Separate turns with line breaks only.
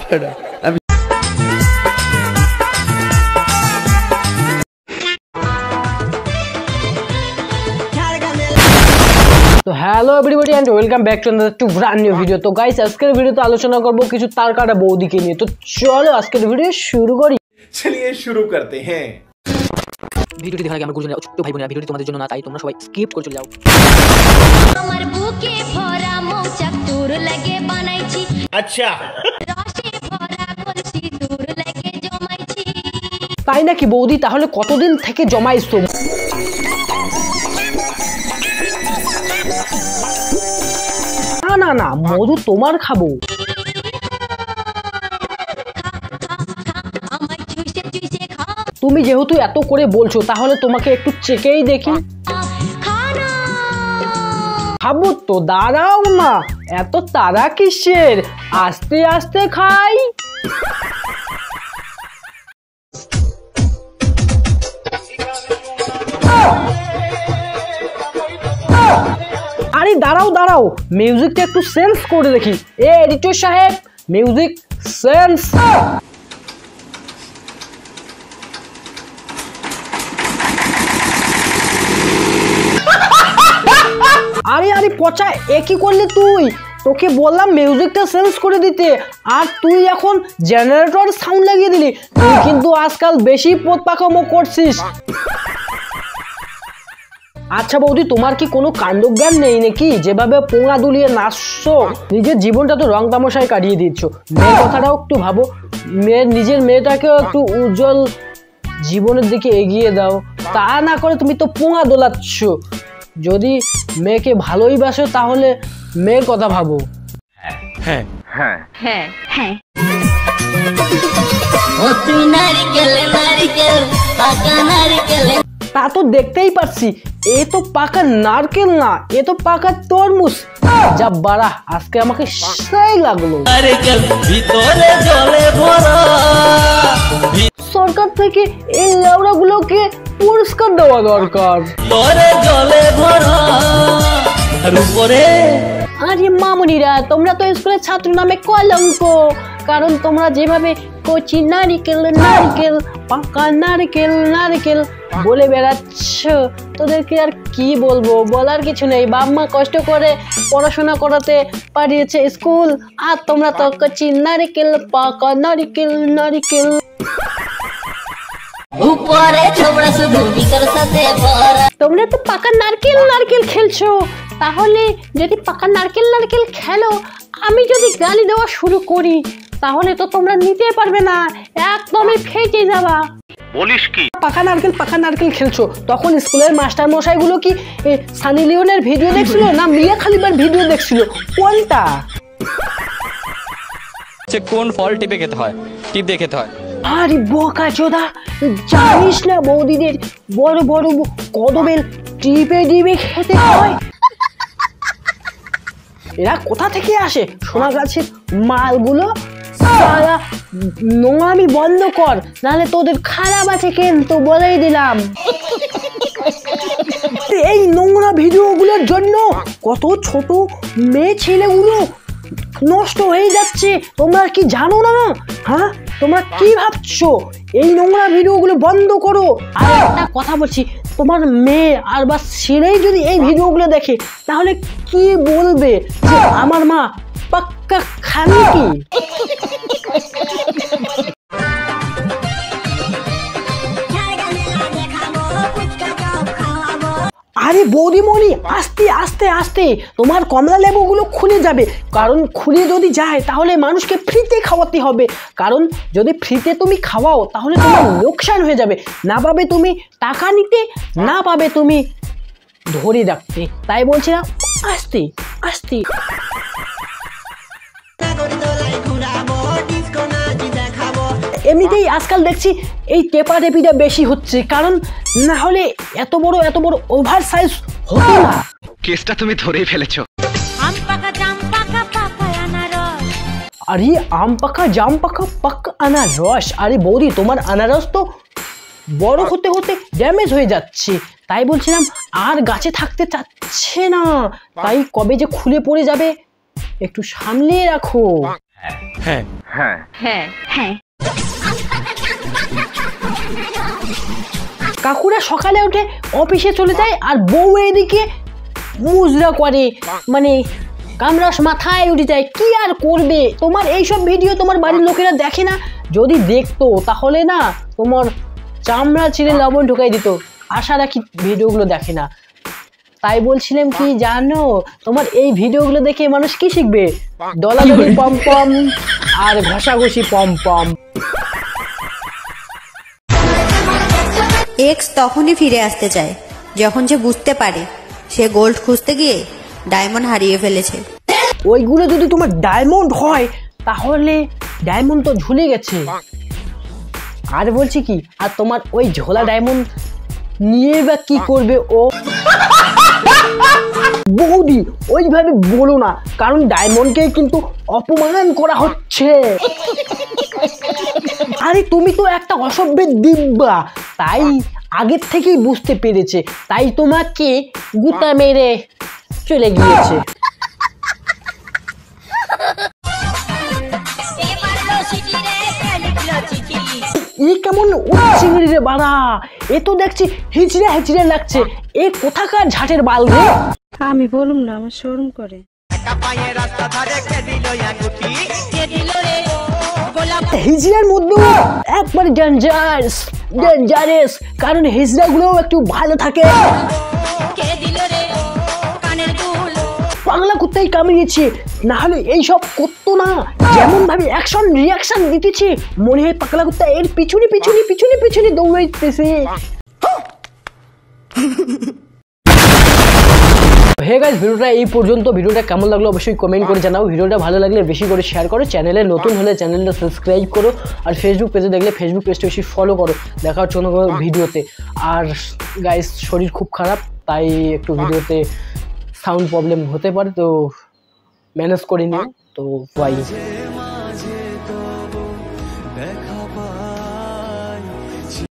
तो hello everybody and welcome back to brand new video. तो guys আজকের ভিডিওতে আলোচনা করব কিছু তার কাটা বৌদিকে নিয়ে। তো চলো আজকের ভিডিও শুরু করি।
चलिए शुरू करते हैं।
ভিডিওটি দেখার আগে আমার গুরুজনেরা ছোট্ট ভাই বোনেরা ভিডিওটি তোমাদের জন্য না, তাই তোমরা সবাই স্কিপ করে চলে যাও।
আমার বুকে ভরা মৌচাক তোর লাগে বানাইছি,
अच्छा
রসে ভরা কলসি তোর লাগে জমাইছি।
তাই নাকি বৌদি? তাহলে কতদিন থেকে জমাইছো? না না না, মধু তোমার খাবো।
আমায় চুষে চুষে খা
তুমি যেহেতু এত করে বলছো তাহলে তোমাকে একটু চেকেই দেখি।
খানা।
খাবো তো, দাঁড়াও না, এত তারা কিসের? আস্তে আস্তে খাই। আরে দাঁড়াও দাঁড়াও, মিউজিকটা একটু সেন্স করে দেখি। এ এডিটর সাহেব, মিউজিক সেন্স। আরে আরে পচা, এ কি করলি তুই? তোকে বললাম মিউজিকটা সেন্স করে দিতে, আর তুই এখন জেনারেটর সাউন্ড লাগিয়ে দিলি। তুই কিন্তু আজকাল বেশি পোত পাকামো করছিস। আচ্ছা বৌদি, তোমার কি কোনো কাণ্ডজ্ঞান নেই নাকি? যেভাবে পোঙা দুলিয়ে নাচছো, নিজের জীবনটা তো রং তামাশায় কাটিয়ে দিচ্ছ। মেয়ের কথাটাও একটু ভাবো, নিজের মেয়েটাকেও একটু উজ্জ্বল জীবনের দিকে এগিয়ে দাও। তা না করে তুমি তো পোঙা দোলাচ্ছ। যদি মেয়েকে ভালোই বাসো তাহলে মেয়ের কথা ভাবো।
হ্যাঁ হ্যাঁ
হ্যাঁ হ্যাঁ ও তুই নারকেল নারকেল পাকা নারকেল।
তা তো দেখতেই পাচ্ছি, এ তো পাকা নারকেল না, এ তো পাকা তরমুজ। যা বাড়া, আজকে আমাকে সেই লাগলো।
ভিতরে জলে ভরা
সরকার থেকে এই লেবড়া গুলোকে পুরস্কার দেওয়া দরকার।
ভিতরে জলে ভরা আর উপরে।
আরে মামুনিরা, তোমরা তো স্কুলের ছাত্র নামে কলঙ্ক। কারণ তোমরা যেভাবে কচি নারকেল নারকেল পাকা নারকেল নারকেল বলে বেড়াচ্ছ, তোদেরকে আর কি বলবো, বলার কিছু নেই। বাপ মা কষ্ট করে পড়াশোনা করাতে পাঠিয়েছে স্কুল, আর তোমরা তো কচি নারকেল পাকা নারকেল নারকেল।
উপরে ছোবড়া শুধু বিকার সাথে ভরা।
তোমরা তো পাকা নারকেল নারকেল খেলছো, তাহলে যদি পাকা নারকেল নারকেল খেলো, আমি যদি গালি দেওয়া শুরু করি তাহলে তো তোমরা নিতে পারবে না, একদমই ফেটে যাবা।
বলিস কি?
পাকা নারকেল খেলছো, তখন স্কুলের মাস্টার মশাই গুলো কি সানি লিওনের ভিডিও দেখছিল না মিয়া খালিফার ভিডিও দেখছিল? কোনটা?
কোন ফল টিপে খেতে হয়, টিপ দিয়ে খেতে হয়।
আরে বোকা চোদা, জানিস না বৌদিদের বড় বড় কদবেল টিপে টিপে খেতে হয়? এরা কোথা থেকে আসে? সোনা গাছের মালগুলো। সারা নোংরামি বন্ধ কর, নাহলে তোদের খারাপ আছে কিন্তু বলেই দিলাম। এই নোংরা ভিডিওগুলোর জন্য কত ছোট মেয়ে ছেলেগুলো নষ্ট হয়ে যাচ্ছে, তোমরা কি জানো না? হ্যাঁ, তোমরা কি ভাবছো? এই নোংরা ভিডিওগুলো বন্ধ করো। আর একটা কথা বলছি, তোমার মেয়ে আর বা ছেলেই যদি এই ভিডিওগুলো দেখে তাহলে কি বলবে? যে আমার মা পাক্কা খালি কি? আরে বৌদিমণি, আস্তে আস্তে আস্তে, তোমার কমলা লেবুগুলো খুলে যাবে। কারণ খুলে যদি যায় তাহলে মানুষকে ফ্রিতে খাওয়াতে হবে। কারণ যদি ফ্রিতে তুমি খাওয়াও তাহলে তোমার লোকসান হয়ে যাবে। না পাবে তুমি টাকা নিতে, না পাবে তুমি ধরে রাখতে। তাই বলছিলাম আস্তে আস্তে। এমনিতেই আজকাল দেখছি এই টেপাটেপিটা বেশি হচ্ছে, কারণ না হলে এত বড় ওভার সাইজ হতো না।
কেসটা তুমি ধরেই ফেলেছো।
আম পাকা জাম পাকা পাকা আনারস।
আরে আম পাকা জাম পাকা পাকা আনারস। আরে বৌদি, তোমার আনারস তো বড় হতে হতে ড্যামেজ হয়ে যাচ্ছে। তাই বলছিলাম আর গাছে থাকতে চাচ্ছে না, তাই কবে যে খুলে পড়ে যাবে একটু সামলে রাখো।
হ্যাঁ
কাকুরা সকালে উঠে অফিসে চলে যায় আর বউ এদিকে মুজরা করে, মানে কামরাস মাথায় উঠে যায়। কি আর করবে, তোমার এইসব ভিডিও তোমার বাড়ির লোকেরা দেখে না? যদি দেখতো তাহলে না তোমার চামড়া ছিঁড়ে লবণ ঢুকাই দিত। আশা রাখি ভিডিওগুলো দেখে না। তাই বলছিলাম কি জানো, তোমার এই ভিডিওগুলো দেখে মানুষ কি শিখবে? দলাদলি পম পম আর ঘষাঘষি পম পম।
এক্স তখনই ফিরে আসতে চায় যখন সে বুঝতে পারে সে গোল্ড খুঁজতে গিয়ে ডায়মন্ড হারিয়ে ফেলেছে।
ওইগুলো যদি তোমার ডায়মন্ড হয় তাহলে ডায়মন্ড তো ঝুলে গেছে। আর বলছি কি, আর তোমার ওই ঝোলা ডায়মন্ড নিয়ে বা কি করবে ও? বৌদি ওইভাবে বলো না, কারণ ডায়মন্ডকে কিন্তু অপমান করা হচ্ছে। আরে তুমি তো একটা অসভ্যের দিব্যা, তাই আগের থেকেই বুঝতে পেরেছে, তাই তোমাকে গুতা মেরে চলে গিয়েছে। এ কেমন চিংড়ি রে বাড়া, এ তো দেখছি হিচড়ে হিচড়ে লাগছে। এ কোথাকার ঝাটের বাল রে?
আমি বলুম না, আমার শরম করে।
হিজড়ার মধ্যেও একবারে ডেঞ্জারাস, কারণ হিজড়াগুলোও একটু ভালো থাকে। পাগলা কুত্তাই কামড়িয়েছে, না হলে এইসব করতো না। যেমন ভাবে অ্যাকশন রিয়াকশন দিতেছে, মনে হয় পাগলা কুত্তা এর পিছনে পিছনে পিছনে পিছনে দৌড়াইতেছে। হে গাইস, ভিডিওটা এই পর্যন্ত। ভিডিওটা কেমন লাগলো অবশ্যই কমেন্ট করে জানাও। ভিডিওটা ভালো লাগলে বেশি করে শেয়ার করো, চ্যানেলে নতুন হলে চ্যানেলটা সাবস্ক্রাইব করো, আর ফেসবুক পেজে দেখলে ফেসবুক পেজটা বেশি ফলো করো। দেখা হচ্ছে অন্য কোনো ভিডিওতে। আর গাইস, শরীর খুব খারাপ, তাই একটু ভিডিওতে সাউন্ড প্রবলেম হতে পারে, তো ম্যানেজ করে নিও। তো বাই।